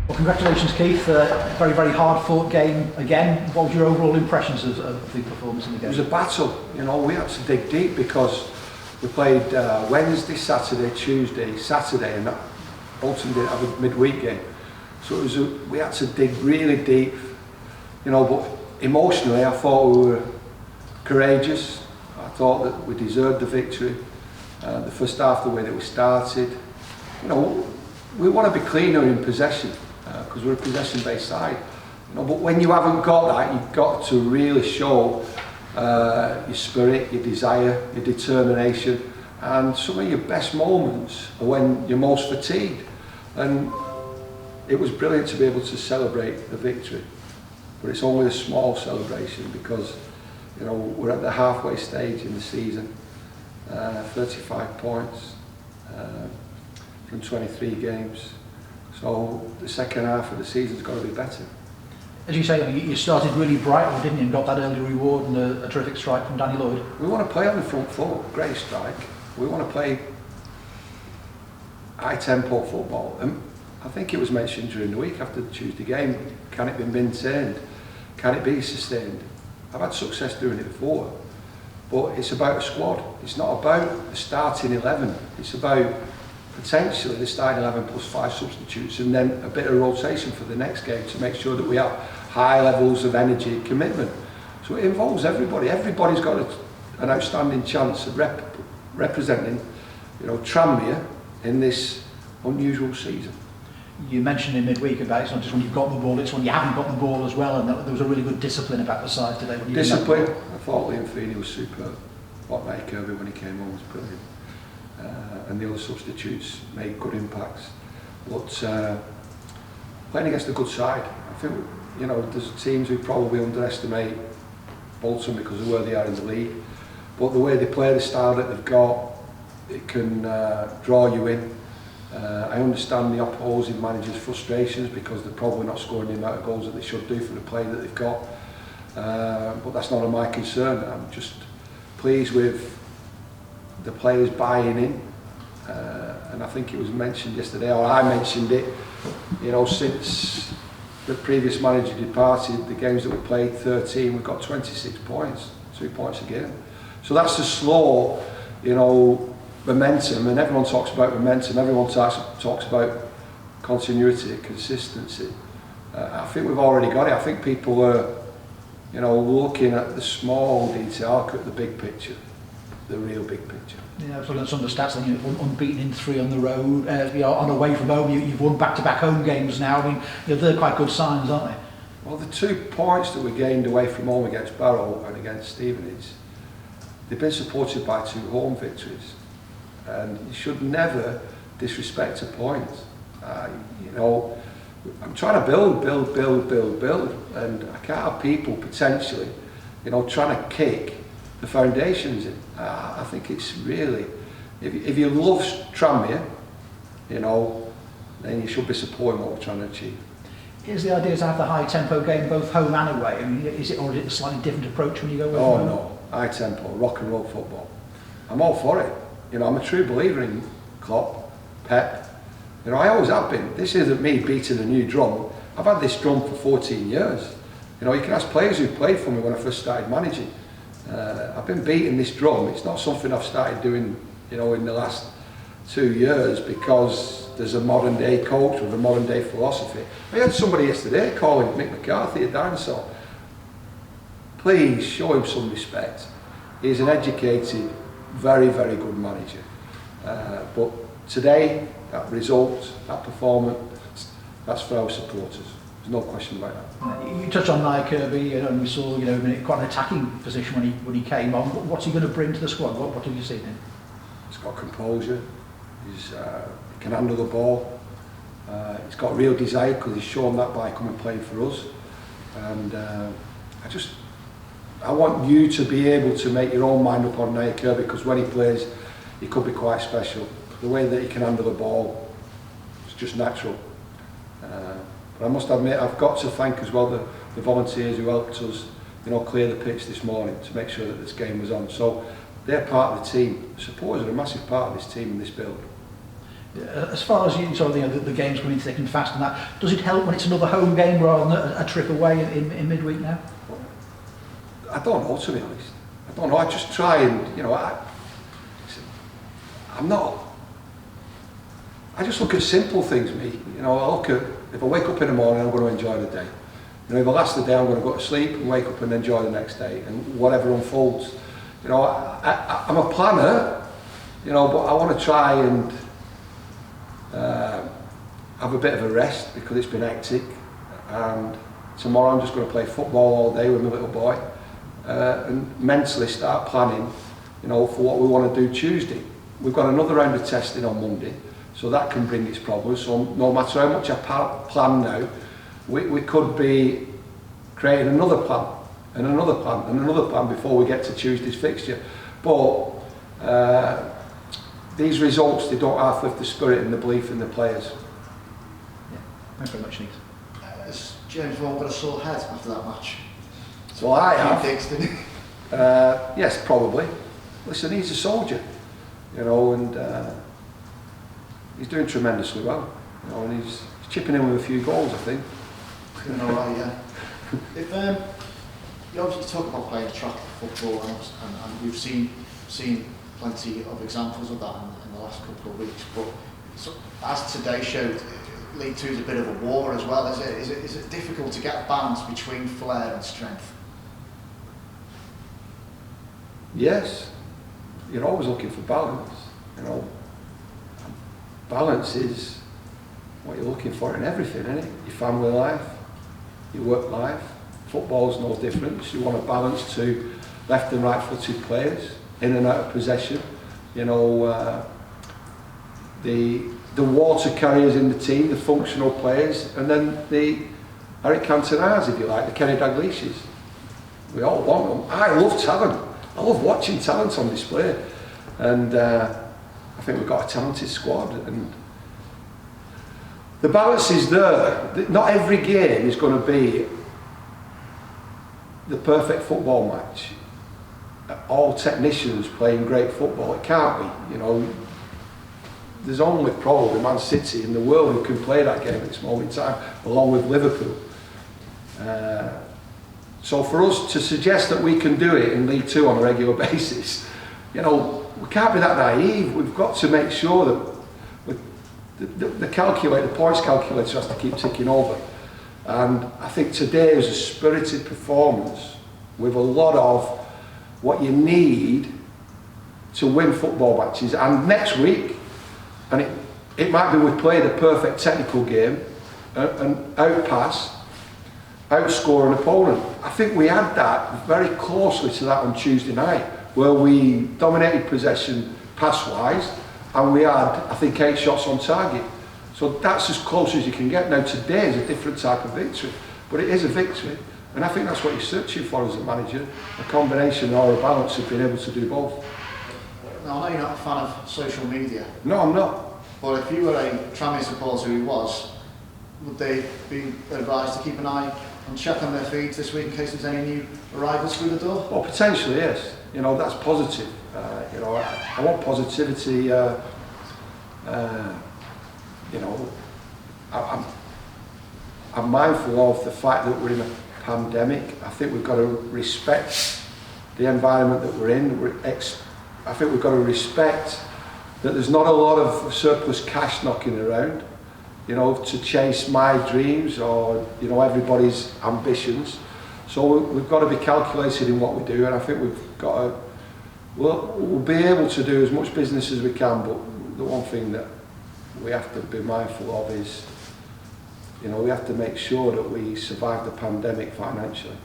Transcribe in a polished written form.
Well, congratulations, Keith. Very, very hard-fought game again. What was your overall impressions of the performance in the game? It was a battle. You know, we had to dig deep because we played Wednesday, Saturday, Tuesday, Saturday, and Bolton didn't have a midweek game. So we had to dig really deep. You know, but emotionally, I thought we were courageous. I thought that we deserved the victory. The first half, the way that we started. You know, we want to be cleaner in possession. Because we're a possession-based side, you know, but when you haven't got that, you've got to really show your spirit, your desire, your determination, and some of your best moments are when you're most fatigued. And it was brilliant to be able to celebrate the victory, but it's only a small celebration because, you know, we're at the halfway stage in the season, 35 points from 23 games. So the second half of the season's got to be better. As you say, you started really brightly, didn't you, and got that early reward and a terrific strike from Danny Lloyd. We want to play on the front foot, great strike. We want to play high-tempo football. And I think it was mentioned during the week after the Tuesday game, can it be maintained? Can it be sustained? I've had success doing it before, but it's about a squad. It's not about the starting 11. It's about potentially the starting 11 plus 5 substitutes and then a bit of rotation for the next game to make sure that we have high levels of energy and commitment. So it involves everybody. Everybody's got an outstanding chance of representing, you know, Tranmere in this unusual season. You mentioned in midweek about it's not just when you've got the ball, it's when you haven't got the ball as well, and there was a really good discipline about the side today. Discipline. I thought Liam Feeney was superb. What Mike Kirby when he came on was brilliant. And the other substitutes made good impacts. But playing against a good side, I think, you know, there's teams who probably underestimate Bolton because of where they are in the league. But the way they play, the style that they've got, it can draw you in. I understand the opposing managers' frustrations because they're probably not scoring the amount of goals that they should do for the play that they've got. But that's not my concern. I'm just pleased with the players buying in, and I think it was mentioned yesterday, or I mentioned it, you know, since the previous manager departed, the games that we played, 13, we've got 26 points, 3 points a game. So that's a slow, you know, momentum, and everyone talks about momentum, everyone talks about continuity, consistency. I think we've already got it. I think people are, you know, looking at the small detail, look at the big picture. The real big picture. Yeah, so some of the stats, like you're unbeaten in 3 on the road, on away from home, you've won back-to-back home games now. I mean, you know, they're quite good signs, aren't they? Well, the 2 points that we gained away from home against Barrow and against Stevenage, they've been supported by 2 home victories. And you should never disrespect a point. You know, I'm trying to build, and I can't have people potentially, you know, trying to kick the foundations in. I think it's really, if you love Tranmere, you know, then you should be supporting what we're trying to achieve. Is the idea to have the high tempo game both home and away? I mean, is it a slightly different approach when you go away? Oh no, high tempo, rock and roll football. I'm all for it. You know, I'm a true believer in Klopp, Pep. You know, I always have been. This isn't me beating a new drum. I've had this drum for 14 years. You know, you can ask players who played for me when I first started managing. I've been beating this drum. It's not something I've started doing, you know, in the last 2 years because there's a modern day coach with a modern day philosophy. I had somebody yesterday calling Mick McCarthy a dinosaur. Please show him some respect. He's an educated, very, very good manager. But today, that result, that performance, that's for our supporters. There's no question about that. You touched on Mike Kirby, you know, and we saw, you know, in quite an attacking position when he came on. What's he going to bring to the squad? What have you seen in him? He's got composure. He can handle the ball. He's got real desire because he's shown that by coming playing for us. And I want you to be able to make your own mind up on Mike Kirby because when he plays, he could be quite special. The way that he can handle the ball, it's just natural. But I must admit, I've got to thank as well the volunteers who helped us, you know, clear the pitch this morning to make sure that this game was on. So they're part of the team. Supporters are a massive part of this team and this build. As far as you sort of, the games coming thick and fast and that, does it help when it's another home game rather than a trip away in midweek now? I don't know, to be honest. I don't know. I just try and, I just look at simple things, me. I look at, if I wake up in the morning, I'm going to enjoy the day. If I last the day, I'm going to go to sleep and wake up and enjoy the next day and whatever unfolds. I'm a planner, but I want to try and have a bit of a rest because it's been hectic. And tomorrow I'm just going to play football all day with my little boy and mentally start planning, for what we want to do Tuesday. We've got another round of testing on Monday, so that can bring its problems. So no matter how much I plan now, we could be creating another plan and another plan and another plan before we get to Tuesday's fixture. But these results, they don't half lift the spirit and the belief in the players. Yeah, thanks very much, Nick. Has James Vaughan got a sore head after that match? So I have. Digs, didn't he? Yes, probably. Listen, he's a soldier, and he's doing tremendously well. And he's chipping in with a few goals, I think. Doing all right, yeah. If you obviously talk about playing track football, and we've seen plenty of examples of that in the last couple of weeks. But as today showed, League Two is a bit of a war as well. Is it difficult to get a balance between flair and strength? Yes, you're always looking for balance. Balance is what you're looking for in everything, isn't it? Your family life, your work life. Football's no different. You want a balance to left and right footed players, in and out of possession. The water carriers in the team, the functional players, and then the Eric Cantona's, if you like, the Kenny Dalgliish's. We all want them. I love talent. I love watching talent on display, and I think we've got a talented squad, and the balance is there. Not every game is going to be the perfect football match. All technicians playing great football. It can't be. There's only probably Man City in the world who can play that game at this moment in time, along with Liverpool. So for us to suggest that we can do it in League Two on a regular basis, we can't be that naive. We've got to make sure that the points calculator has to keep ticking over. And I think today was a spirited performance with a lot of what you need to win football matches. And next week, and it might be we play the perfect technical game and outscore an opponent. I think we had that very closely to that on Tuesday night, where we dominated possession pass-wise, and we had, I think, 8 shots on target. So that's as close as you can get. Now today is a different type of victory, but it is a victory, and I think that's what you're searching for as a manager, a combination or a balance of being able to do both. Now, I know you're not a fan of social media. No, I'm not. But if you were a Tranmere supporter who was, would they be advised to keep an eye and check on their feeds this week in case there's any new arrivals through the door? Well, potentially, yes. That's positive. I want positivity. I'm mindful of the fact that we're in a pandemic. I think we've got to respect the environment that we're in. I think we've got to respect that there's not a lot of surplus cash knocking around, to chase my dreams or, everybody's ambitions. So we've got to be calculated in what we do, and I think we've got to, we'll be able to do as much business as we can, but the one thing that we have to be mindful of is, we have to make sure that we survive the pandemic financially.